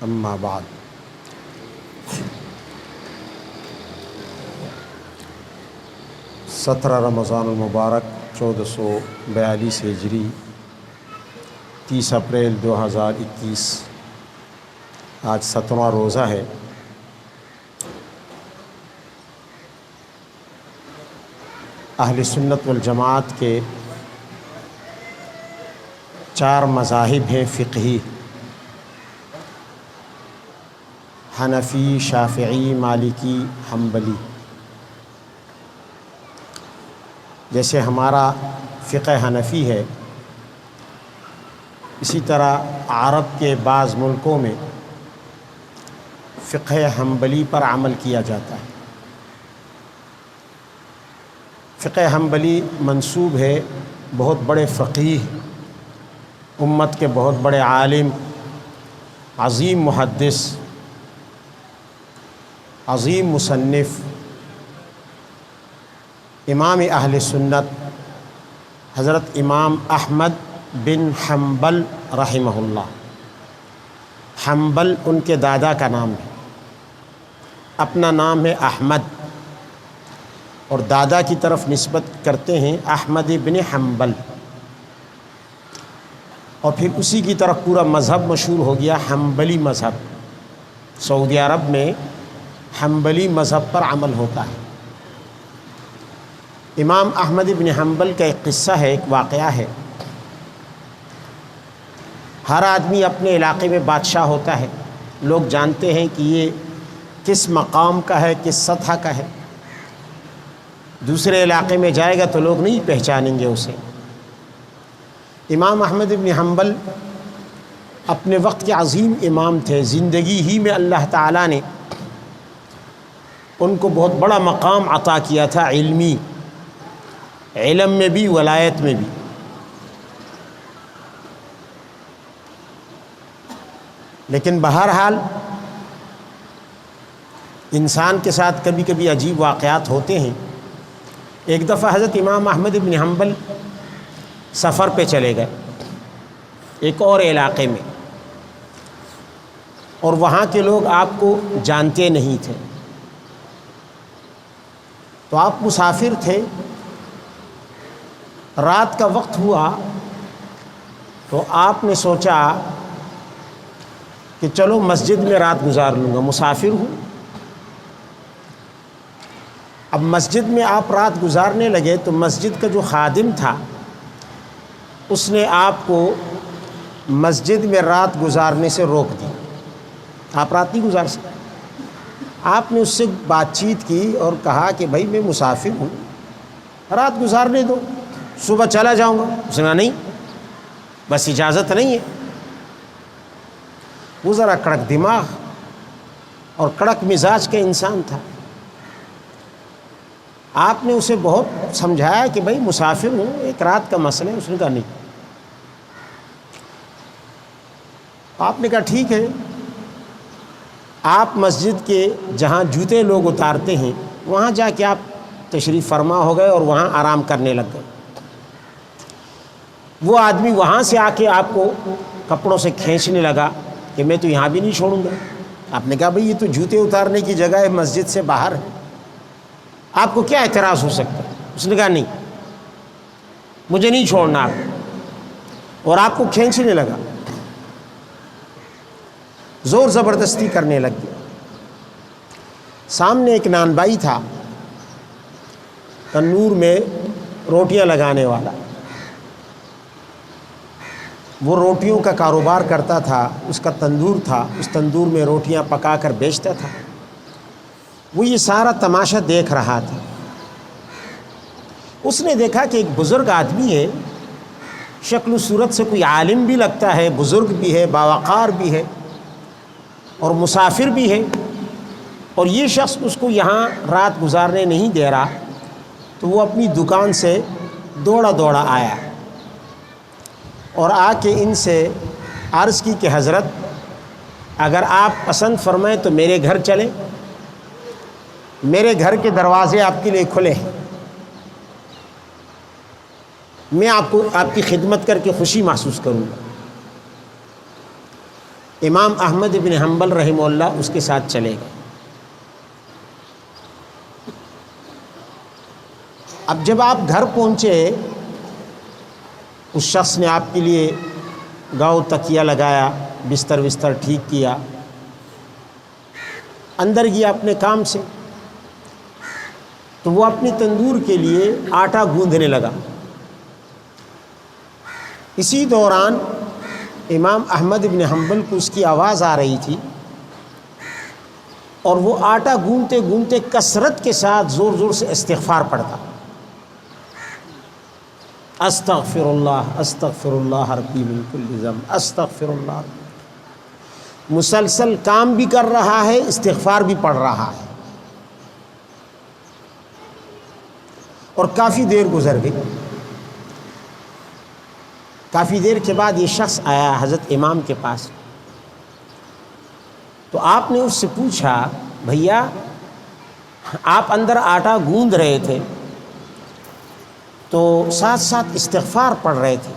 اما بعد، سترہ رمضان المبارک 1442 ہجری 30 اپریل 2021 آج 7واں روزہ ہے۔ اہل سنت والجماعت کے 4 مذاہب ہیں فقہی: حنفی، شافعی، مالکی، حنبلی۔ جیسے ہمارا فقہ حنفی ہے، اسی طرح عرب کے بعض ملکوں میں فقہ حنبلی پر عمل کیا جاتا ہے۔ فقہ حنبلی منسوب ہے بہت بڑے فقیہ، امت کے بہت بڑے عالم، عظیم محدث، عظیم مصنف، امام اہل سنت حضرت امام احمد بن حنبل رحمہ اللہ۔ حنبل ان کے دادا کا نام ہے، اپنا نام ہے احمد، اور دادا کی طرف نسبت کرتے ہیں احمد بن حنبل، اور پھر اسی کی طرف پورا مذہب مشہور ہو گیا، حنبلی مذہب۔ سعودی عرب میں حنبلی مذہب پر عمل ہوتا ہے۔ امام احمد بن حنبل کا ایک قصہ ہے، ایک واقعہ ہے۔ ہر آدمی اپنے علاقے میں بادشاہ ہوتا ہے، لوگ جانتے ہیں کہ یہ کس مقام کا ہے، کس سطح کا ہے۔ دوسرے علاقے میں جائے گا تو لوگ نہیں پہچانیں گے اسے۔ امام احمد بن حنبل اپنے وقت کے عظیم امام تھے، زندگی ہی میں اللہ تعالیٰ نے ان کو بہت بڑا مقام عطا کیا تھا، علمی، علم میں بھی، ولایت میں بھی۔ لیکن بہرحال انسان کے ساتھ کبھی کبھی عجیب واقعات ہوتے ہیں۔ ایک دفعہ حضرت امام احمد بن حنبل سفر پہ چلے گئے ایک اور علاقے میں، اور وہاں کے لوگ آپ کو جانتے نہیں تھے، تو آپ مسافر تھے۔ رات کا وقت ہوا تو آپ نے سوچا کہ چلو مسجد میں رات گزار لوں گا، مسافر ہوں۔ اب مسجد میں آپ رات گزارنے لگے تو مسجد کا جو خادم تھا اس نے آپ کو مسجد میں رات گزارنے سے روک دی۔ آپ رات نہیں گزار سکتے۔ آپ نے اس سے بات چیت کی اور کہا کہ بھائی میں مسافر ہوں، رات گزارنے دو، صبح چلا جاؤں گا۔ اس نے کہا نہیں، بس اجازت نہیں ہے۔ وہ ذرا کڑک دماغ اور کڑک مزاج کا انسان تھا۔ آپ نے اسے بہت سمجھایا کہ بھائی مسافر ہوں، ایک رات کا مسئلہ ہے۔ اس نے کہا نہیں۔ آپ نے کہا ٹھیک ہے، آپ مسجد کے جہاں جوتے لوگ اتارتے ہیں وہاں جا کے آپ تشریف فرما ہو گئے اور وہاں آرام کرنے لگ گئے۔ وہ آدمی وہاں سے آ کے آپ کو کپڑوں سے کھینچنے لگا کہ میں تو یہاں بھی نہیں چھوڑوں گا۔ آپ نے کہا بھئی یہ تو جوتے اتارنے کی جگہ ہے، مسجد سے باہر ہے، آپ کو کیا اعتراض ہو سکتا ہے؟ اس نے کہا نہیں، مجھے نہیں چھوڑنا آپ، اور آپ کو کھینچنے لگا، زور زبردستی کرنے لگ گیا۔ سامنے ایک نان بائی تھا، تنور میں روٹیاں لگانے والا، وہ روٹیوں کا کاروبار کرتا تھا، اس کا تندور تھا، اس تندور میں روٹیاں پکا کر بیچتا تھا۔ وہ یہ سارا تماشا دیکھ رہا تھا۔ اس نے دیکھا کہ ایک بزرگ آدمی ہے، شکل و صورت سے کوئی عالم بھی لگتا ہے، بزرگ بھی ہے، باوقار بھی ہے، اور مسافر بھی ہے، اور یہ شخص اس کو یہاں رات گزارنے نہیں دے رہا۔ تو وہ اپنی دکان سے دوڑا دوڑا آیا اور آ کے ان سے عرض کی کہ حضرت اگر آپ پسند فرمائیں تو میرے گھر چلیں، میرے گھر کے دروازے آپ کے لیے کھلے ہیں، میں آپ کی خدمت کر کے خوشی محسوس کروں گا۔ امام احمد بن حنبل رحمہ اللہ اس کے ساتھ چلے گئے۔ اب جب آپ گھر پہنچے، اس شخص نے آپ کے لیے گاؤ تکیہ لگایا، بستر وستر ٹھیک کیا، اندر گیا اپنے کام سے، تو وہ اپنی تندور کے لیے آٹا گوندھنے لگا۔ اسی دوران امام احمد بن حنبل کو اس کی آواز آ رہی تھی، اور وہ آٹا گوندھتے گوندھتے کثرت کے ساتھ زور زور سے استغفار پڑھتا، استغفر اللہ ربی من کل ذنب، استغفر اللہ۔ مسلسل کام بھی کر رہا ہے، استغفار بھی پڑھ رہا ہے، اور کافی دیر گزر گئی۔ کافی دیر کے بعد یہ شخص آیا حضرت امام کے پاس، تو آپ نے اس سے پوچھا، بھیا آپ اندر آٹا گوندھ رہے تھے تو ساتھ ساتھ استغفار پڑھ رہے تھے،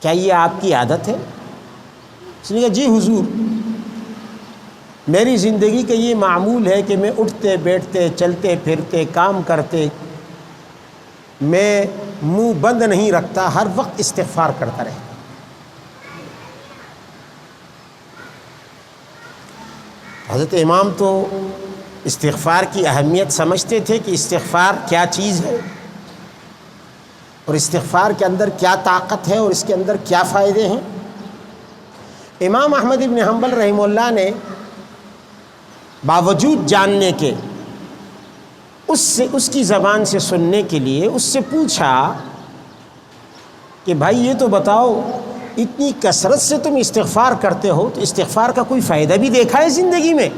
کیا یہ آپ کی عادت ہے؟ اس نے کہا جی حضور، میری زندگی کا یہ معمول ہے کہ میں اٹھتے بیٹھتے چلتے پھرتے کام کرتے میں منہ بند نہیں رکھتا، ہر وقت استغفار کرتا رہتا۔ حضرت امام تو استغفار کی اہمیت سمجھتے تھے کہ استغفار کیا چیز ہے، اور استغفار کے اندر کیا طاقت ہے، اور اس کے اندر کیا فائدے ہیں۔ امام احمد بن حنبل رحمہ اللہ نے باوجود جاننے کے، اس کی زبان سے سننے کے لیے اس سے پوچھا کہ بھائی یہ تو بتاؤ، اتنی کثرت سے تم استغفار کرتے ہو تو استغفار کا کوئی فائدہ بھی دیکھا ہے زندگی میں؟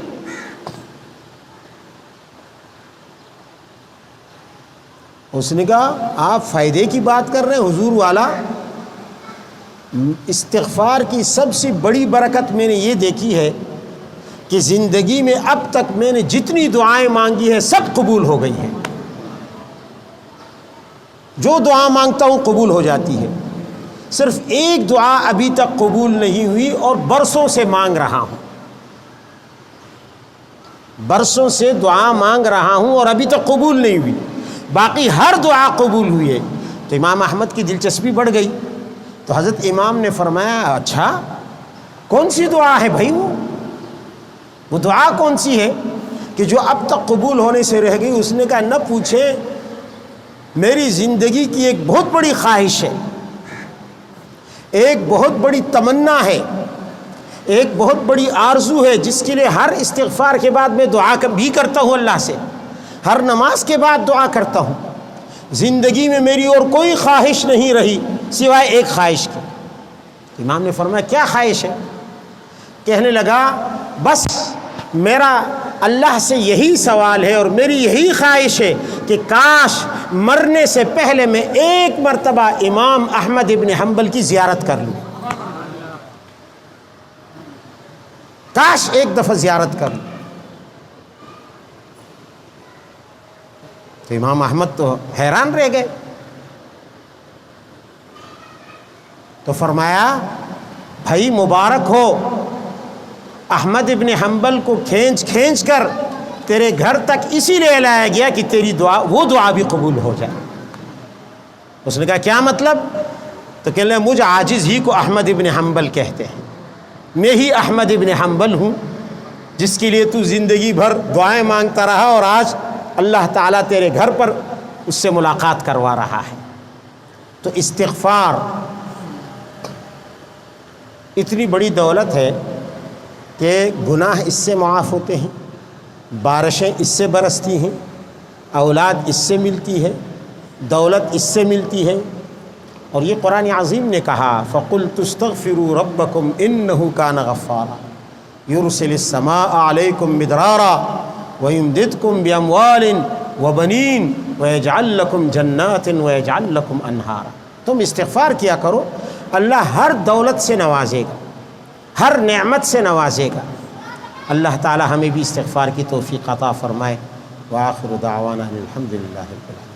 اس نے کہا آپ فائدے کی بات کر رہے ہیں حضور والا، استغفار کی سب سے بڑی برکت میں نے یہ دیکھی ہے کہ زندگی میں اب تک میں نے جتنی دعائیں مانگی ہیں سب قبول ہو گئی ہیں، جو دعا مانگتا ہوں قبول ہو جاتی ہے، صرف ایک دعا ابھی تک قبول نہیں ہوئی اور برسوں سے مانگ رہا ہوں، برسوں سے دعا مانگ رہا ہوں اور ابھی تک قبول نہیں ہوئی، باقی ہر دعا قبول ہوئی ہے۔ تو امام احمد کی دلچسپی بڑھ گئی، تو حضرت امام نے فرمایا اچھا کون سی دعا ہے بھائی، وہ دعا کون سی ہے کہ جو اب تک قبول ہونے سے رہ گئی؟ اس نے کہا نہ پوچھے، میری زندگی کی ایک بہت بڑی خواہش ہے، ایک بہت بڑی تمنا ہے، ایک بہت بڑی آرزو ہے، جس کے لیے ہر استغفار کے بعد میں دعا بھی کرتا ہوں اللہ سے، ہر نماز کے بعد دعا کرتا ہوں، زندگی میں میری اور کوئی خواہش نہیں رہی سوائے ایک خواہش کی۔ امام نے فرمایا کیا خواہش ہے؟ کہنے لگا بس میرا اللہ سے یہی سوال ہے اور میری یہی خواہش ہے کہ کاش مرنے سے پہلے میں ایک مرتبہ امام احمد ابن حنبل کی زیارت کر لوں، کاش ایک دفعہ زیارت کر لوں۔ تو امام احمد تو حیران رہ گئے، تو فرمایا بھائی مبارک ہو، احمد ابن حنبل کو کھینچ کھینچ کر تیرے گھر تک اسی لیے لایا گیا کہ تیری دعا، وہ دعا بھی قبول ہو جائے۔ اس نے کہا کیا مطلب؟ تو کہنے لگا مجھ عاجز ہی کو احمد ابن حنبل کہتے ہیں، میں ہی احمد ابن حنبل ہوں جس کے لیے تو زندگی بھر دعائیں مانگتا رہا، اور آج اللہ تعالیٰ تیرے گھر پر اس سے ملاقات کروا رہا ہے۔ تو استغفار اتنی بڑی دولت ہے کہ گناہ اس سے معاف ہوتے ہیں، بارشیں اس سے برستی ہیں، اولاد اس سے ملتی ہے، دولت اس سے ملتی ہے، اور یہ قرآن عظیم نے کہا فَقُلْتُ اسْتَغْفِرُوا رَبَّكُمْ إِنَّهُ كَانَ غَفَّارًا يُرْسِلِ السَّمَاءَ عَلَيْكُمْ مِدْرَارًا وَيُمْدِدْكُمْ بِأَمْوَالٍ وَبَنِينَ وَيَجْعَلْ لَكُمْ جَنَّاتٍ وَيَجْعَلْ لَكُمْ أَنْهَارًا۔ تم استغفار کیا کرو، اللہ ہر دولت سے نوازے گا، ہر نعمت سے نوازے گا۔ اللہ تعالی ہمیں بھی استغفار کی توفیق عطا فرمائے۔ وآخر دعوانا الحمدللہ رب العالمین۔